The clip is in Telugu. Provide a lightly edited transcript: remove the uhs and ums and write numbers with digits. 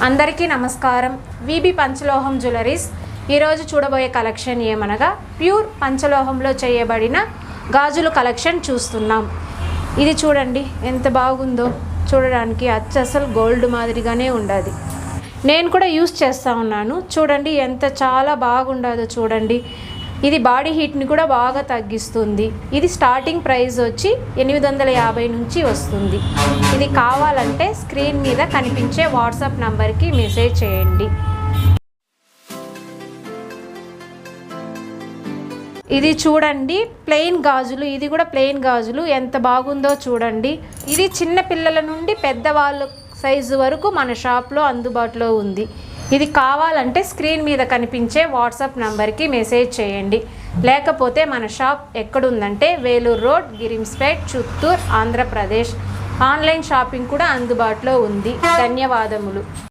అందరికీ నమస్కారం. విబి పంచలోహం జ్యువెలరీస్ ఈరోజు చూడబోయే కలెక్షన్ ఏమనగా ప్యూర్ పంచలోహంలో చేయబడిన గాజులు కలెక్షన్ చూస్తున్నాం. ఇది చూడండి ఎంత బాగుందో, చూడడానికి అచ్చసలు గోల్డ్ మాదిరిగానే ఉండదు. నేను కూడా యూస్ చేస్తూ ఉన్నాను. చూడండి ఎంత చాలా బాగుండదో చూడండి. ఇది బాడీ హీట్ని కూడా బాగా తగ్గిస్తుంది. ఇది స్టార్టింగ్ ప్రైస్ వచ్చి 850 నుంచి వస్తుంది. ఇది కావాలంటే స్క్రీన్ మీద కనిపించే వాట్సాప్ నంబర్కి మెసేజ్ చేయండి. ఇది చూడండి ప్లెయిన్ గాజులు. ఇది కూడా ప్లెయిన్ గాజులు ఎంత బాగుందో చూడండి. ఇది చిన్న పిల్లల నుండి పెద్దవాళ్ళ సైజు వరకు మన షాప్లో అందుబాటులో ఉంది. ఇది కావాలంటే స్క్రీన్ మీద కనిపించే వాట్సాప్ నంబర్కి మెసేజ్ చేయండి. లేకపోతే మన షాప్ ఎక్కడుందంటే Vellore road, Girimpet, Chittoor, Andhra Pradesh. Online shopping కూడా అందుబాటులో ఉంది. ధన్యవాదములు.